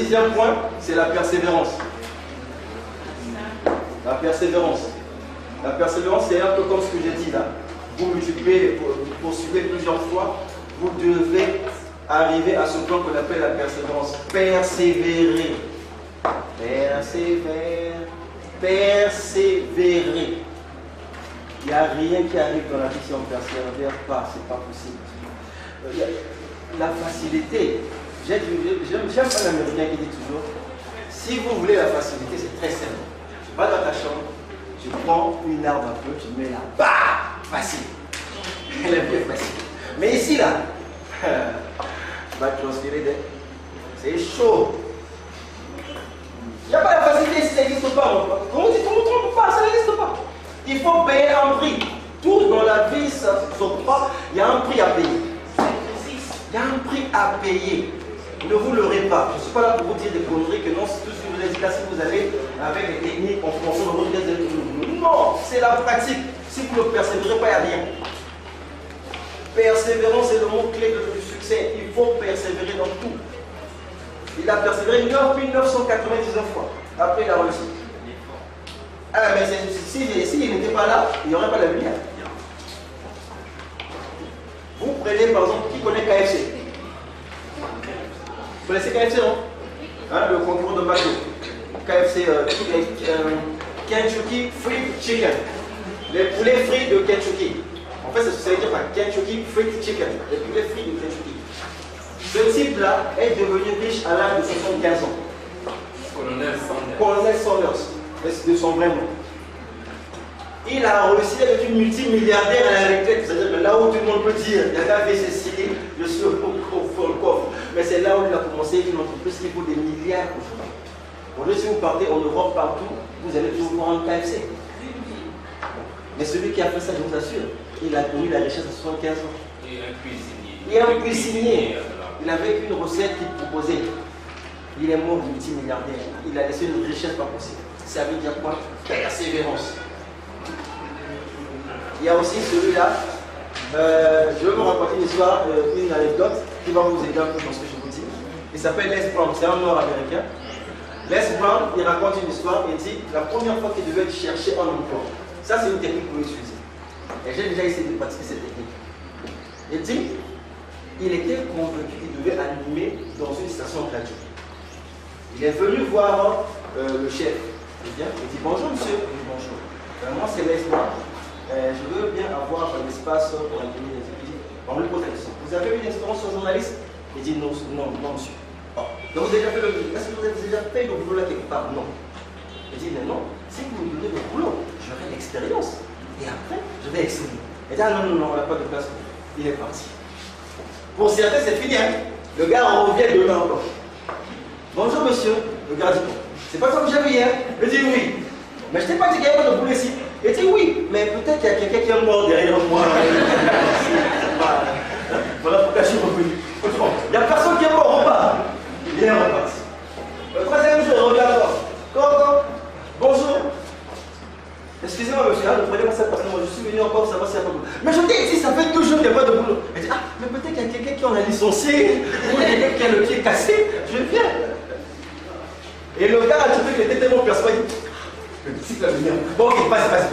sixième point, c'est la persévérance. La persévérance. La persévérance, c'est un peu comme ce que j'ai dit là. Vous multipliez, vous poursuivez plusieurs fois, vous devez arriver à ce point qu'on appelle la persévérance. Persévérer. Persévérer. Il n'y a rien qui arrive dans la vie si on ne persévère pas, c'est pas possible. La facilité, j'aime pas l'américain qui dit toujours, si vous voulez la facilité, c'est très simple. Tu vas dans ta chambre, tu prends une arme un peu, tu mets là, bah, facile. Elle est bien facile. Mais ici là, tu vas transpirer, c'est chaud. Il n'y a pas la facilité si ça n'existe pas. Comment on dit pas, ça n'existe pas. Il faut payer un prix. Tout dans la vie, ça se croit, il y a un prix à payer. Il y a un prix à payer. Ne vous leurrez pas. Je ne suis pas là pour vous dire des conneries que non, tout ce que vous êtes là, si vous allez avec les techniques en fonction de votre vie. Non, c'est la pratique. Si vous ne persévérez pas, il n'y a rien. Persévérance, c'est le mot clé du succès. Il faut persévérer dans tout. Il a persévéré 9999 fois. Après, il a réussi. Ah, mais s'il n'était pas là, il n'y aurait pas la lumière. Vous prenez par exemple, qui connaît KFC? Vous connaissez KFC, non? Hein, le concurrent de McDo. KFC, Kentucky Fried Chicken. Les poulets frits de Kentucky. En fait, ça veut dire par Kentucky Fried Chicken. Les poulets frits de Kentucky. Ce type-là est devenu riche à l'âge de 75 ans. Colonel Sanders. C'est de son vrai nom. Il a réussi à être une multimilliardaire à la retraite. C'est-à-dire que là où tout le monde peut dire, il y a qu'à faire ceci, je suis au coffre. Mais c'est là où il a commencé une entreprise qui vaut des milliards aujourd'hui. Aujourd'hui, si vous partez en Europe, partout, vous allez toujours voir un KFC. Mais celui qui a fait ça, je vous assure, il a connu la richesse à 75 ans. Il est un cuisinier. Il avait une recette qu'il proposait. Il est mort multimilliardaire. Il a laissé une richesse pas possible. Ça veut dire quoi? Persévérance. Il y a aussi celui-là. Je vais vous raconter une histoire, une anecdote qui va vous aider un peu dans ce que je vous dis. Il s'appelle Les Brown, c'est un Nord-américain. Les Brown, il raconte une histoire et dit la première fois qu'il devait chercher un emploi. Ça, c'est une technique pour utiliser. Et j'ai déjà essayé de pratiquer cette technique. Il dit il était convaincu qu'il devait animer dans une station de radio. Il est venu voir le chef. Il vient, il dit bonjour monsieur. Il dit bonjour. Moi c'est Les Brown. Je veux bien avoir un espace pour animer les équipes. On lui pose la question. Vous avez une expérience en journaliste? Il dit non, monsieur. Oh. Donc vous avez déjà fait le boulot. Est-ce que vous avez déjà fait le boulot là quelque part? Non. Il dit mais non, si vous me donnez le boulot, j'aurai l'expérience. Et après, je vais exceller. Il dit ah non, on n'a pas de place pour vous. Il est parti. Pour certains, c'est fini. Hein? Le gars revient demain encore. Bonjour monsieur. Le gars dit c'est pas ça que j'ai vu hier. Il dit oui. Mais je t'ai pas dit qu'il n'y avait pas de boulot ici. Il dit oui, mais peut-être qu'il y a quelqu'un qui est mort derrière moi. Voilà pourquoi je suis revenu. Il n'y a personne qui est mort au repas. Il est reparti. Le troisième jour, il revient encore. Comment? Bonjour. Excusez-moi monsieur, ne prenez pas ça parce que moi je suis venu encore savoir s'il n'y a pas de boulot. Mais je t'ai dit, ça fait 2 jours qu'il n'y a pas de boulot. Il dit, ah, mais peut-être qu'il y a quelqu'un qui en a licencié, ou quelqu'un qui a le pied cassé, je viens. Et le gars a trouvé qu'il était tellement persuadé. Le disciple a venu. Bon, ok, passe.